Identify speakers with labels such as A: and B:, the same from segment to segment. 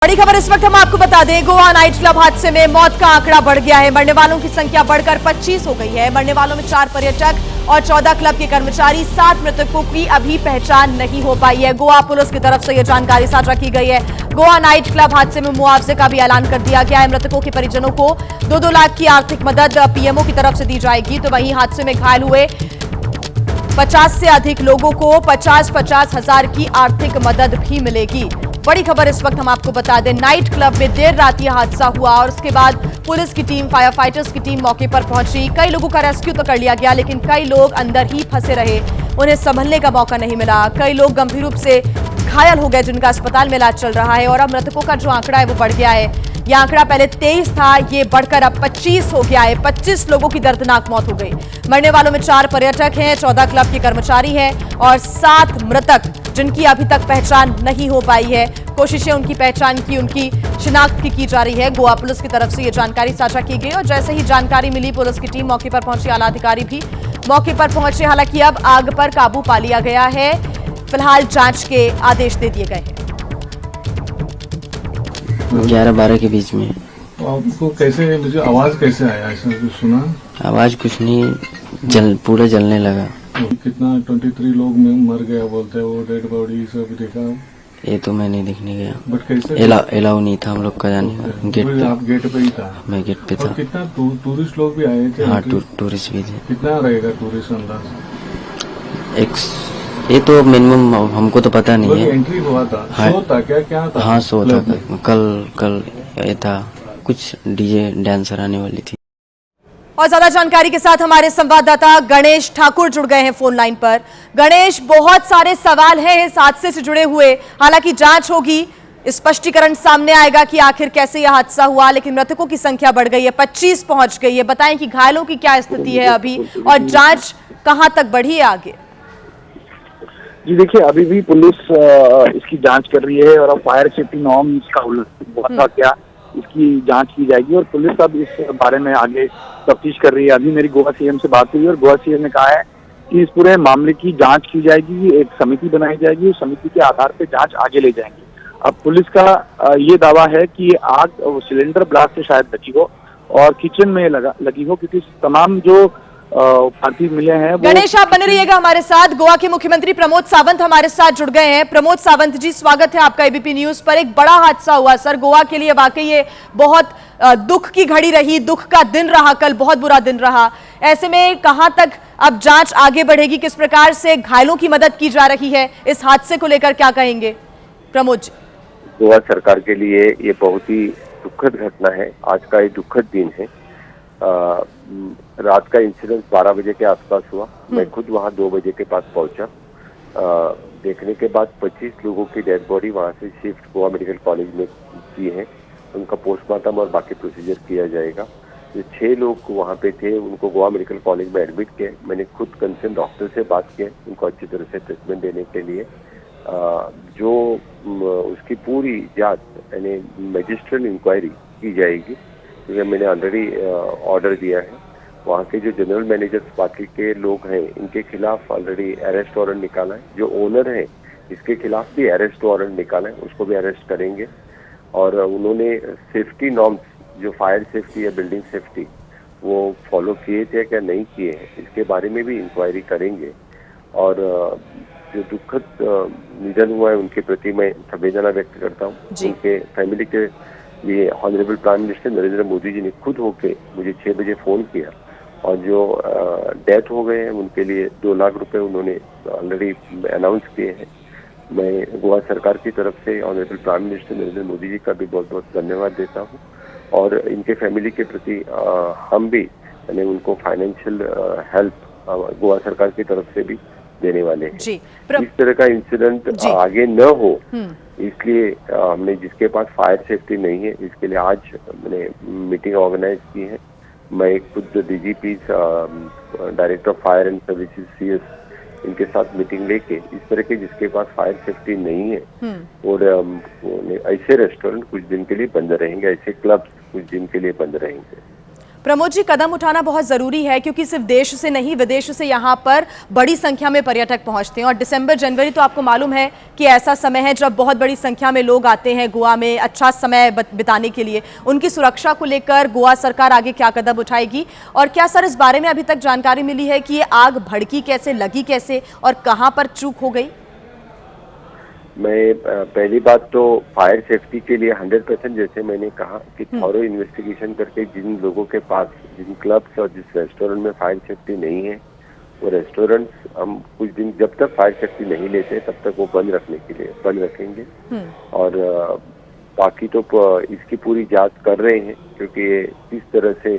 A: बड़ी खबर इस वक्त हम आपको बता दें, गोवा नाइट क्लब हादसे में मौत का आंकड़ा बढ़ गया है। मरने वालों की संख्या बढ़कर 25 हो गई है। मरने वालों में 4 पर्यटक और 14 क्लब के कर्मचारी, 7 मृतकों की अभी पहचान नहीं हो पाई है। गोवा पुलिस की तरफ से यह जानकारी साझा की गई है। गोवा नाइट क्लब हादसे में मुआवजे का भी ऐलान कर दिया गया है। मृतकों के परिजनों को 2-2 लाख की आर्थिक मदद पीएमओ की तरफ से दी जाएगी। तो वहीं हादसे में घायल हुए 50 से अधिक लोगों को 50-50 हजार की आर्थिक मदद भी मिलेगी। बड़ी खबर इस वक्त हम आपको बता दें, नाइट क्लब में देर रात यह हादसा हुआ और उसके बाद पुलिस की टीम, फायर फाइटर्स की टीम मौके पर पहुंची। कई लोगों का रेस्क्यू तो कर लिया गया, लेकिन कई लोग अंदर ही फंसे रहे, उन्हें संभलने का मौका नहीं मिला। कई लोग गंभीर रूप से घायल हो गए, जिनका अस्पताल में इलाज चल रहा है। और अब मृतकों का जो आंकड़ा है वो बढ़ गया है। यह आंकड़ा पहले 23 था, ये बढ़कर अब 25 हो गया है। 25 लोगों की दर्दनाक मौत हो गई। मरने वालों में 4 पर्यटक हैं, 14 क्लब के कर्मचारी हैं और 7 मृतक जिनकी अभी तक पहचान नहीं हो पाई है। कोशिशें उनकी पहचान की, उनकी शिनाख्त की जा रही है। गोवा पुलिस की तरफ से यह जानकारी साझा की गई और जैसे ही जानकारी मिली, पुलिस की टीम मौके पर पहुंची, आला अधिकारी भी मौके पर पहुंचे। हालांकि अब आग पर काबू पा लिया गया है। फिलहाल जांच के आदेश दे दिए गए हैं।
B: 11-12 के बीच में।
C: आपको कैसे, मुझे आवाज कैसे आया, ऐसा कुछ सुना?
B: आवाज कुछ नहीं, पूरा जलने लगा।
C: कितना 23 लोग में मर गया बोलते हैं, वो डेड बॉडी सब देखा?
B: ये तो मैं नहीं देखने गया,
C: बट कैसे
B: एलाउ नहीं था हम लोग का जाने का। गेट पे
C: आप गेट पे ही था?
B: मैं गेट पे था।
C: कितना टूरिस्ट लोग भी आए थे?
B: हाँ, टूरिस्ट भी थे।
C: कितना रहेगा टूरिस्ट अंदाज?
B: ये तो मिनिमम हमको तो पता नहीं है।
C: एंट्री हुआ था?
B: हाँ,
C: शो था क्या था?
B: हाँ, शो था। कल ये था, कुछ डीजे डांसर आने वाली थी।
A: और ज्यादा जानकारी के साथ हमारे संवाददाता गणेश ठाकुर जुड़ गए हैं फोन लाइन पर। गणेश, बहुत सारे सवाल हैं इस हादसे से जुड़े हुए। हालांकि जांच होगी, स्पष्टीकरण सामने आएगा कि आखिर कैसे यह हादसा हुआ, लेकिन मृतकों की संख्या बढ़ गई है, 25 पहुंच गई है। बताएं कि घायलों की क्या स्थिति है अभी और जांच कहां तक बढ़ी है आगे?
D: जी देखिए, अभी भी पुलिस इसकी जांच कर रही है और अब फायर सेफ्टी नॉर्म्स का उल्लंघन हुआ था क्या, इसकी जांच की जाएगी और पुलिस अब इस बारे में आगे तफ्तीश कर रही है। अभी मेरी गोवा सीएम से बात हुई और गोवा सीएम ने कहा है कि इस पूरे मामले की जांच की जाएगी, एक समिति बनाई जाएगी, उस समिति के आधार पर जांच आगे ले जाएंगे। अब पुलिस का ये दावा है कि आग सिलेंडर ब्लास्ट से शायद लगी हो और किचन में लगी हो, क्योंकि तमाम जो पार्थिव मिले हैं।
A: गणेश, आप बने रहिएगा हमारे साथ। गोवा के मुख्यमंत्री प्रमोद सावंत हमारे साथ जुड़ गए हैं। प्रमोद सावंत जी, स्वागत है आपका एबीपी न्यूज पर। एक बड़ा हादसा हुआ सर, गोवा के लिए वाकई ये बहुत दुख की घड़ी रही, दुख का दिन रहा, कल बहुत बुरा दिन रहा। ऐसे में कहां तक अब जांच आगे बढ़ेगी, किस प्रकार से घायलों की मदद की जा रही है, इस हादसे को लेकर क्या कहेंगे प्रमोद जी?
E: गोवा सरकार के लिए ये बहुत ही दुखद घटना है। आज का ये दुखद दिन है। रात का इंसिडेंट 12 बजे के आसपास हुआ। मैं खुद वहाँ 2 बजे के पास पहुंचा। देखने के बाद 25 लोगों की डेड बॉडी वहाँ से शिफ्ट गोवा मेडिकल कॉलेज में की है। उनका पोस्टमार्टम और बाकी प्रोसीजर किया जाएगा। जो 6 लोग वहाँ पे थे उनको गोवा मेडिकल कॉलेज में एडमिट किया। मैंने खुद कंसर्न डॉक्टर से बात की, उनको अच्छी तरह से ट्रीटमेंट देने के लिए। जो उसकी पूरी जांच यानी मजिस्ट्रियल इंक्वायरी की जाएगी, क्योंकि मैंने ऑलरेडी ऑर्डर दिया है। वहाँ के जो जनरल मैनेजर्स बाकी के लोग हैं, इनके खिलाफ ऑलरेडी अरेस्ट वारंट निकाला है। जो ओनर है इसके खिलाफ भी अरेस्ट वारंट निकाला है, उसको भी अरेस्ट करेंगे। और उन्होंने सेफ्टी नॉर्म्स, जो फायर सेफ्टी या बिल्डिंग सेफ्टी, वो फॉलो किए थे क्या नहीं किए हैं, इसके बारे में भी इंक्वायरी करेंगे। और जो दुखद निधन हुआ है उनके प्रति मैं संवेदना व्यक्त करता हूँ। उनके फैमिली के लिए honourable prime minister Narendra Modi ji ने खुद होके मुझे 6 बजे फोन किया और जो डेथ हो गए हैं उनके लिए 2 लाख रुपए उन्होंने ऑलरेडी अनाउंस किए हैं। मैं गोवा सरकार की तरफ से honourable prime minister Narendra Modi ji का भी बहुत बहुत धन्यवाद देता हूँ। और इनके फैमिली के प्रति हम भी यानी उनको फाइनेंशियल हेल्प गोवा सरकार की तरफ से भी देने वाले हैं। इस तरह का इंसिडेंट आगे न हो, इसलिए हमने, जिसके पास फायर सेफ्टी नहीं है, इसके लिए आज मैंने मीटिंग ऑर्गेनाइज की है। मैं खुद DGP, director of fire and services CS, इनके साथ मीटिंग लेके इस तरह के जिसके पास फायर सेफ्टी नहीं है और ऐसे रेस्टोरेंट कुछ दिन के लिए बंद रहेंगे, ऐसे क्लब्स कुछ दिन के लिए बंद रहेंगे।
A: प्रमोद जी, कदम उठाना बहुत जरूरी है क्योंकि सिर्फ देश से नहीं विदेश से यहाँ पर बड़ी संख्या में पर्यटक पहुंचते हैं और दिसंबर जनवरी तो आपको मालूम है कि ऐसा समय है जब बहुत बड़ी संख्या में लोग आते हैं गोवा में अच्छा समय बिताने के लिए। उनकी सुरक्षा को लेकर गोवा सरकार आगे क्या कदम उठाएगी और क्या सर इस बारे में अभी तक जानकारी मिली है कि ये आग भड़की कैसे, लगी कैसे और कहां पर चूक हो गई?
E: मैं पहली बात तो फायर सेफ्टी के लिए 100% जैसे मैंने कहा कि थॉरो इन्वेस्टिगेशन करके जिन लोगों के पास, जिन क्लब्स और जिस रेस्टोरेंट में फायर सेफ्टी नहीं है, वो रेस्टोरेंट्स हम कुछ दिन जब तक फायर सेफ्टी नहीं लेते तब तक वो बंद रखेंगे। और बाकी तो इसकी पूरी जांच कर रहे हैं क्योंकि ये किस तरह से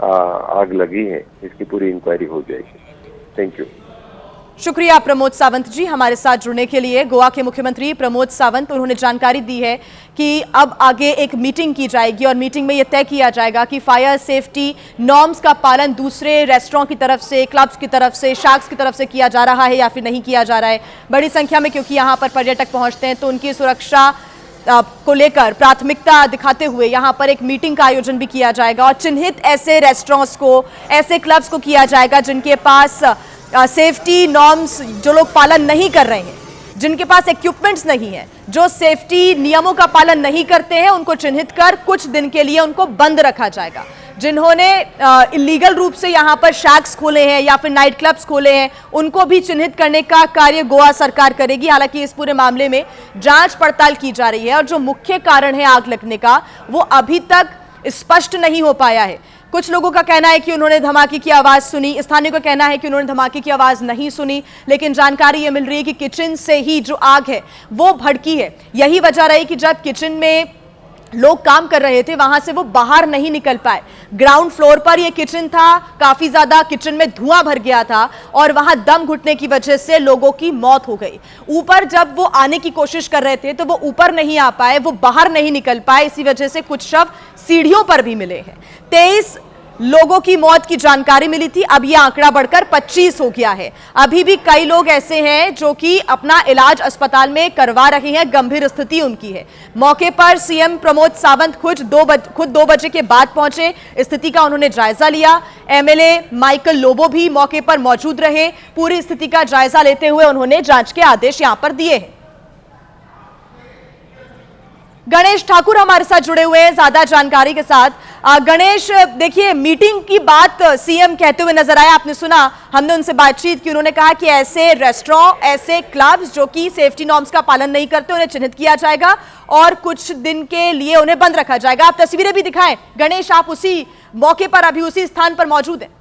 E: आग लगी है इसकी पूरी इंक्वायरी हो जाएगी। Thank you.
A: शुक्रिया प्रमोद सावंत जी हमारे साथ जुड़ने के लिए। गोवा के मुख्यमंत्री प्रमोद सावंत, उन्होंने जानकारी दी है कि अब आगे एक मीटिंग की जाएगी और मीटिंग में यह तय किया जाएगा कि फायर सेफ्टी नॉर्म्स का पालन दूसरे रेस्टोरेंट की तरफ से, क्लब्स की तरफ से, शार्क्स की तरफ से किया जा रहा है या फिर नहीं किया जा रहा है। बड़ी संख्या में क्योंकि यहाँ पर पर्यटक पहुंचते हैं तो उनकी सुरक्षा को लेकर प्राथमिकता दिखाते हुए यहाँ पर एक मीटिंग का आयोजन भी किया जाएगा और चिन्हित ऐसे रेस्टोरेंट्स को, ऐसे क्लब्स को किया जाएगा जिनके पास सेफ्टी नॉर्म्स, जो लोग पालन नहीं कर रहे हैं, जिनके पास इक्विपमेंट्स नहीं है, जो सेफ्टी नियमों का पालन नहीं करते हैं, उनको चिन्हित कर कुछ दिन के लिए उनको बंद रखा जाएगा। जिन्होंने इलीगल रूप से यहाँ पर शैक्स खोले हैं या फिर नाइट क्लब्स खोले हैं, उनको भी चिन्हित करने का कार्य गोवा सरकार करेगी। हालांकि इस पूरे मामले में जांच पड़ताल की जा रही है और जो मुख्य कारण है आग लगने का वो अभी तक स्पष्ट नहीं हो पाया है। कुछ लोगों का कहना है कि उन्होंने धमाके की आवाज सुनी, स्थानीय का कहना है कि उन्होंने धमाके की आवाज नहीं सुनी, लेकिन जानकारी यह मिल रही है कि किचन से ही जो आग है वो भड़की है। यही वजह रही कि जब किचन में लोग काम कर रहे थे वहां से वो बाहर नहीं निकल पाए। ग्राउंड फ्लोर पर ये किचन था, काफी ज्यादा किचन में धुआं भर गया था और वहां दम घुटने की वजह से लोगों की मौत हो गई। ऊपर जब वो आने की कोशिश कर रहे थे तो वो ऊपर नहीं आ पाए, वो बाहर नहीं निकल पाए, इसी वजह से कुछ शव सीढ़ियों पर भी मिले हैं। 23 लोगों की मौत की जानकारी मिली थी, अब यह आंकड़ा बढ़कर 25 हो गया है। अभी भी कई लोग ऐसे हैं जो कि अपना इलाज अस्पताल में करवा रहे हैं, गंभीर स्थिति उनकी है। मौके पर सीएम प्रमोद सावंत खुद 2 बजे के बाद पहुंचे, स्थिति का उन्होंने जायजा लिया। एमएलए माइकल लोबो भी मौके पर मौजूद रहे, पूरी स्थिति का जायजा लेते हुए उन्होंने जांच के आदेश यहां पर दिए हैं। गणेश ठाकुर हमारे साथ जुड़े हुए हैं ज्यादा जानकारी के साथ। गणेश, देखिए मीटिंग की बात सीएम कहते हुए नजर आया, आपने सुना, हमने उनसे बातचीत की, उन्होंने कहा कि ऐसे रेस्टोरेंट, ऐसे क्लब्स जो कि सेफ्टी नॉर्म्स का पालन नहीं करते उन्हें चिन्हित किया जाएगा और कुछ दिन के लिए उन्हें बंद रखा जाएगा। आप तस्वीरें भी दिखाएं गणेश, आप उसी मौके पर, अभी उसी स्थान पर मौजूद हैं।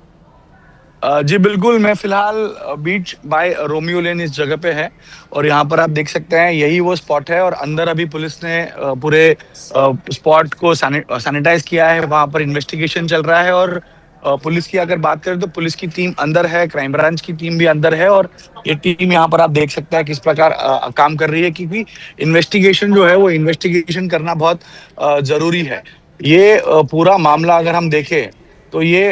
F: जी बिल्कुल, मैं फिलहाल बीच बाय रोमियो लेन इस जगह पे है और यहाँ पर आप देख सकते हैं यही वो स्पॉट है और अंदर अभी पुलिस ने पूरे स्पॉट को सैनिटाइज किया है। वहाँ पर इन्वेस्टिगेशन चल रहा है और पुलिस की अगर बात करें तो पुलिस की टीम अंदर है, क्राइम ब्रांच की टीम भी अंदर है और ये टीम यहाँ पर आप देख सकते हैं किस प्रकार काम कर रही है, क्योंकि इन्वेस्टिगेशन जो है वो इन्वेस्टिगेशन करना बहुत जरूरी है। ये पूरा मामला अगर हम देखें तो ये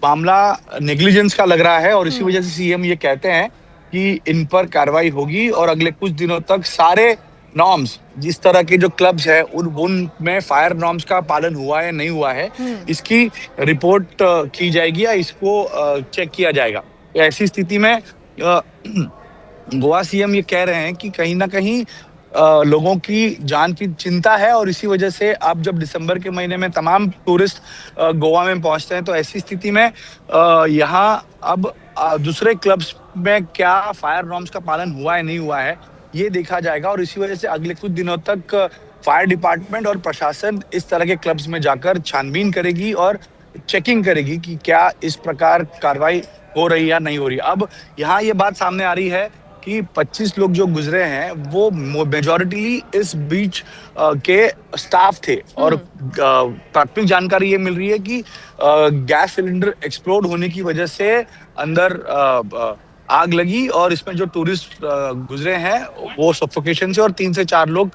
F: मामला नेग्लिजेंस का लग रहा है और इसी वजह से सीएम ये कहते हैं कि इन पर कार्रवाई होगी और अगले कुछ दिनों तक सारे नॉर्म्स, जिस तरह के जो क्लब्स है उनमें फायर नॉर्म्स का पालन हुआ है नहीं हुआ है, इसकी रिपोर्ट की जाएगी या इसको चेक किया जाएगा। ऐसी स्थिति में गोवा सीएम ये कह रहे हैं कि कहीं ना कहीं लोगों की जान की चिंता है और इसी वजह से अब जब दिसंबर के महीने में तमाम टूरिस्ट गोवा में पहुंचते हैं तो ऐसी स्थिति में यहाँ अब दूसरे क्लब्स में क्या फायर नॉर्म्स का पालन हुआ है नहीं हुआ है ये देखा जाएगा और इसी वजह से अगले कुछ दिनों तक फायर डिपार्टमेंट और प्रशासन इस तरह के क्लब्स में जाकर छानबीन करेगी और चेकिंग करेगी कि क्या इस प्रकार कार्रवाई हो रही है या नहीं हो रही। अब यहाँ ये बात सामने आ रही है कि 25 लोग जो गुजरे हैं वो मेजॉरिटी इस बीच के स्टाफ थे और प्राथमिक जानकारी ये मिल रही है कि गैस सिलेंडर एक्सप्लोड होने की वजह से अंदर आग लगी और इसमें जो टूरिस्ट गुजरे हैं वो सफोकेशन से और 3 से 4 लोग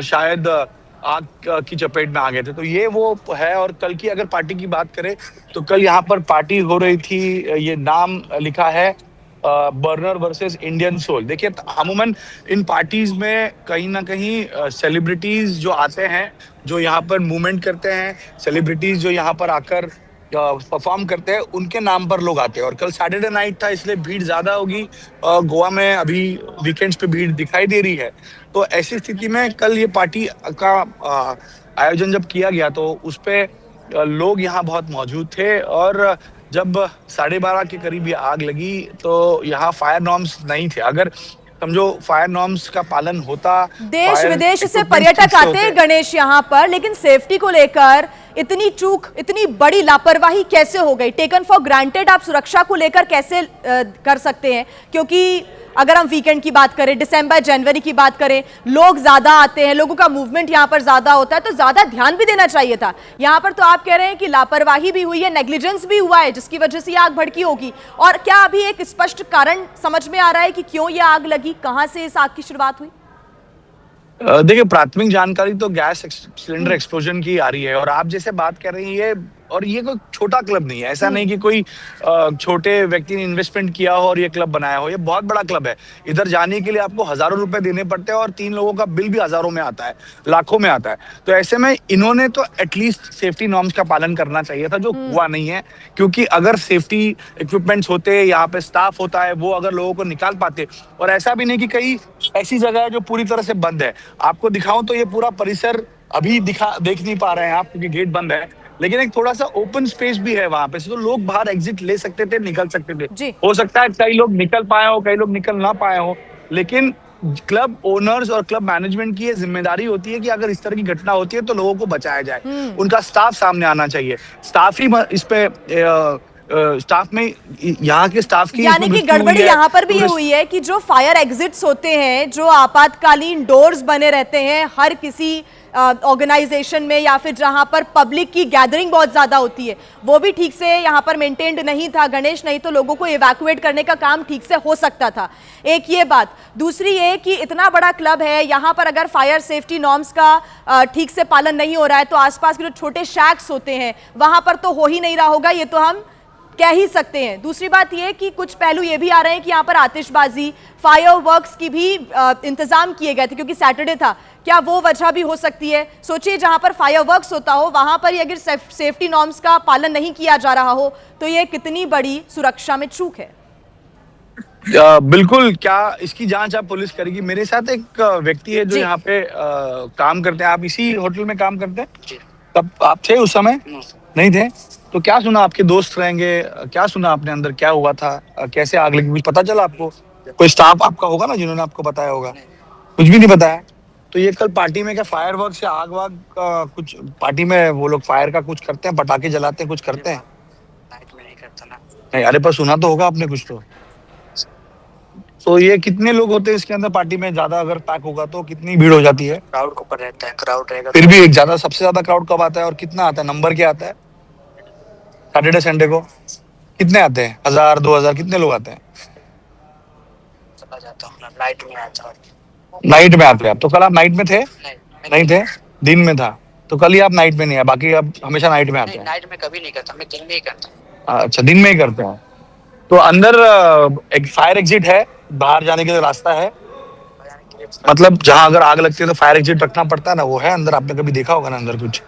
F: शायद आग की चपेट में आ गए थे। तो ये वो है। और कल की अगर पार्टी की बात करें तो कल यहाँ पर पार्टी हो रही थी, ये नाम लिखा है बर्नर वर्सेस इंडियन सोल। देखिए अमूमन इन पार्टीज में कहीं ना कहीं सेलिब्रिटीज जो आते हैं, जो यहाँ पर मूवमेंट करते हैं, सेलिब्रिटीज जो यहाँ पर आकर परफॉर्म करते हैं, उनके नाम पर लोग आते हैं। और कल सैटरडे नाइट था, इसलिए भीड़ ज्यादा होगी। गोवा में अभी वीकेंड्स पे भीड़ दिखाई दे रही है। तो ऐसी स्थिति में कल ये पार्टी का आयोजन जब किया गया तो उस पे लोग यहाँ बहुत मौजूद थे। और जब 12:30 के करीब ये आग लगी तो यहाँ फायर नॉर्म्स नहीं थे। अगर समझो फायर नॉर्म्स का पालन होता,
A: देश
F: फायर
A: विदेश से
F: इक्विपमेंट
A: पर्यटक
F: ठीक से
A: आते हैं
F: होते।
A: गणेश यहाँ पर, लेकिन सेफ्टी को लेकर इतनी चूक, इतनी बड़ी लापरवाही कैसे हो गई? टेकन फॉर ग्रांटेड आप सुरक्षा को लेकर कैसे कर सकते हैं? क्योंकि अगर हम वीकेंड की बात करें, दिसंबर जनवरी की बात करें, लोग ज्यादा आते हैं, लोगों का मूवमेंट यहाँ पर ज्यादा होता है, तो ज्यादा ध्यान भी देना चाहिए था। यहाँ पर तो आप कह रहे हैं कि लापरवाही भी हुई है, नेग्लिजेंस भी हुआ है, जिसकी वजह से ये आग भड़की होगी। और क्या अभी एक स्पष्ट कारण समझ में आ रहा है कि क्यों ये आग लगी, कहां से इस आग की शुरुआत हुई?
F: देखिए प्राथमिक जानकारी तो गैस सिलेंडर एक्सप्लोजन की आ रही है। और आप जैसे बात कर रही है, और ये कोई छोटा क्लब नहीं है, ऐसा नहीं कि कोई छोटे व्यक्ति ने इन्वेस्टमेंट किया हो और ये क्लब बनाया हो। ये बहुत बड़ा क्लब है। इधर जाने के लिए आपको हजारों रुपए देने पड़ते हैं और 3 लोगों का बिल भी हजारों में आता है, लाखों में आता है। तो ऐसे में इन्होंने तो एटलीस्ट सेफ्टी नॉर्म्स का पालन करना चाहिए था, जो हुआ नहीं है। क्योंकि अगर सेफ्टी इक्विपमेंट्स होते, यहाँ पे स्टाफ होता है, वो अगर लोगों को निकाल पाते। और ऐसा भी नहीं कि कई ऐसी जगह है जो पूरी तरह से बंद है। आपको दिखाऊं तो ये पूरा परिसर अभी देख नहीं पा रहे हैं आप, क्योंकि गेट बंद है, लेकिन एक थोड़ा सा ओपन स्पेस भी है वहां पे, तो लोग बाहर एग्जिट ले सकते थे, निकल सकते थे। हो सकता है कई लोग निकल पाए हो, कई लोग निकल ना पाए हो, लेकिन क्लब ओनर्स और क्लब मैनेजमेंट की ये जिम्मेदारी होती है कि अगर इस तरह की घटना होती है तो लोगों को बचाया जाए। उनका स्टाफ सामने आना चाहिए। स्टाफ ही इस पे स्टाफ में, यहाँ के स्टाफ की,
A: यानी कि गड़बड़ी यहाँ पर भी ये हुई है कि जो फायर एग्जिट्स होते हैं, जो आपातकालीन डोर्स बने रहते हैं हर किसी ऑर्गेनाइजेशन में, या फिर जहां पर पब्लिक की गैदरिंग बहुत ज्यादा होती है, वो भी ठीक से यहाँ पर मेंटेन्ड नहीं था गणेश। नहीं तो लोगों को इवैक्यूएट करने का काम ठीक से हो सकता था। एक ये बात। दूसरी ये कि इतना बड़ा क्लब है, यहाँ पर अगर फायर सेफ्टी नॉर्म्स का ठीक से पालन नहीं हो रहा है तो आसपास के जो छोटे शैक्स होते हैं वहां पर तो हो ही नहीं रहा होगा, ये तो हम कह ही सकते हैं। दूसरी बात यह कि कुछ पहलू ये भी आ रहे हैं कि यहाँ पर आतिशबाजी, फायरवर्क्स की भी इंतजाम किए गए थे क्योंकि सैटरडे था। क्या वो वजह भी हो सकती है? सोचिए जहां पर फायरवर्क्स होता हो वहां पर अगर सेफ्टी नॉर्म्स का पालन नहीं किया जा रहा हो तो ये कितनी बड़ी सुरक्षा में चूक है।
F: बिल्कुल। क्या इसकी जांच आप पुलिस करेगी? मेरे साथ एक व्यक्ति है जो यहाँ पे काम करते हैं। आप इसी होटल में काम करते हैं? तब आप थे उस समय? नहीं थे? तो क्या सुना? आपके दोस्त रहेंगे, क्या सुना आपने? अंदर क्या हुआ था? कैसे आग लगी? कुछ पता चला आपको? कोई स्टाफ आपका होगा ना जिन्होंने आपको बताया होगा? कुछ भी नहीं बताया? तो ये कल पार्टी में क्या फायर वर्क से आग वाग का कुछ, पार्टी में वो लोग फायर का कुछ करते हैं, पटाखे जलाते हैं, कुछ करते हैं?
G: नाइट में नहीं करता ना।
F: नहीं, अरे पर सुना तो होगा आपने कुछ तो ये कितने लोग होते हैं इसके अंदर पार्टी में? ज्यादा अगर पैक होगा तो कितनी भीड़ हो जाती है?
G: क्राउड के ऊपर रहता है, क्राउड रहेगा
F: फिर भी एक ज्यादा, सबसे ज्यादा क्राउड कब आता है और कितना आता है? नंबर क्या आता है सैटरडे संडे को? कितने आते हैं? 1000 2000 कितने लोग आते हैं?
G: चला जाता हूँ, नाइट में आता हूँ।
F: नाइट में आते हैं आप? तो कल आप नाइट में थे?
G: नहीं
F: थे, दिन में था। तो कल ही आप नाइट में नहीं है, बाकी आप हमेशा नाइट में आते हैं?
G: नाइट में कभी नहीं करता, मैं दिन में ही करता हूँ।
F: अच्छा, दिन में ही करते हैं। तो अंदर एक फायर एग्जिट है, बाहर जाने के लिए रास्ता है? मतलब जहां अगर आग लगती है तो फायर एग्जिट रखना पड़ता है ना, वो है अंदर? आपने कभी देखा होगा ना अंदर कुछ?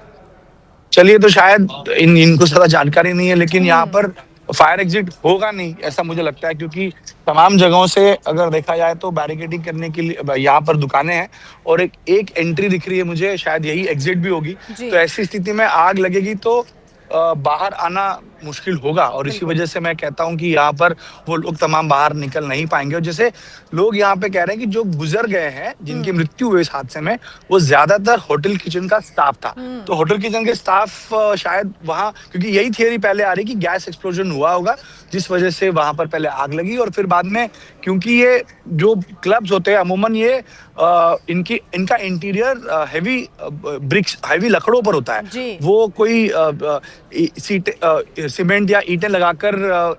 F: चलिए, तो शायद इनको ज्यादा जानकारी नहीं है, लेकिन यहाँ पर फायर एग्जिट होगा नहीं ऐसा मुझे लगता है, क्योंकि तमाम जगहों से अगर देखा जाए तो बैरिकेडिंग करने के लिए यहाँ पर दुकानें हैं और एक एंट्री दिख रही है मुझे, शायद यही एग्जिट भी होगी। तो ऐसी स्थिति में आग लगेगी तो बाहर आना मुश्किल होगा, और इसी वजह से मैं कहता हूं कि यहाँ पर वो लोग तमाम बाहर निकल नहीं पाएंगे। और जैसे लोग यहाँ पे कह रहे हैं कि जो गुजर गए हैं, जिनकी मृत्यु हुई इस हादसे में, वो ज्यादातर होटल किचन का स्टाफ था। तो होटल किचन के स्टाफ शायद वहां, क्योंकि यही थियरी पहले आ रही कि गैस एक्सप्लोजन हुआ होगा जिस वजह से वहां पर पहले आग लगी, और फिर बाद में, क्योंकि ये जो क्लब्स होते हैं अमूमन ये इनका इंटीरियर हेवी ब्रिक्स, हेवी लकड़ों पर होता है। वो कोई सीमेंट या ईंटें लगाकर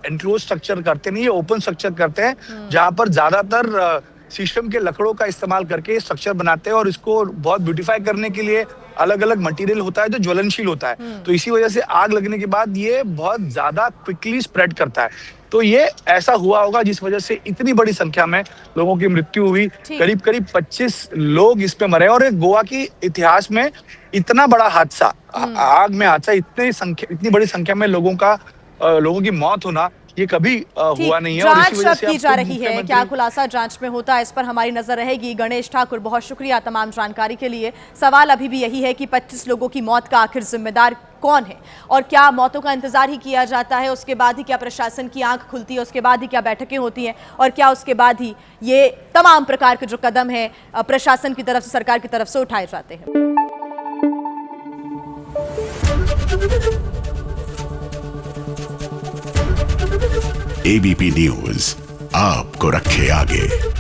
F: एनक्लोज स्ट्रक्चर करते नहीं, ये ओपन स्ट्रक्चर करते हैं जहां पर ज्यादातर शीशम के लकड़ों का इस्तेमाल करके स्ट्रक्चर बनाते हैं और इसको बहुत ब्यूटीफाई करने के लिए अलग अलग मटेरियल होता है जो ज्वलनशील होता है। तो इसी वजह से आग लगने के बाद ये बहुत ज्यादा क्विकली स्प्रेड करता है। तो ये ऐसा हुआ होगा जिस वजह से इतनी बड़ी संख्या में लोगों की मृत्यु हुई। करीब करीब 25 लोग इसमें मरे और गोवा की इतिहास में इतना बड़ा हादसा, आग में हादसा, इतनी बड़ी संख्या में लोगों की मौत होना ये कभी हुआ नहीं है। और इसी वजह
A: जांच
F: से
A: की
F: अब
A: जा
F: खुद
A: रही है,
F: मुख्यमंत्री-
A: क्या खुलासा जांच में होता है इस पर हमारी नजर रहेगी। गणेश ठाकुर, बहुत शुक्रिया तमाम जानकारी के लिए। सवाल अभी भी यही है कि 25 लोगों की मौत का आखिर जिम्मेदार कौन है और क्या मौतों का इंतजार ही किया जाता है, उसके बाद ही क्या प्रशासन की आंख खुलती है, उसके बाद ही क्या बैठकें होती हैं और क्या उसके बाद ही ये तमाम प्रकार के जो कदम है प्रशासन की तरफ से, सरकार की तरफ से उठाए जाते हैं।
H: एबीपी न्यूज आपको रखे आगे।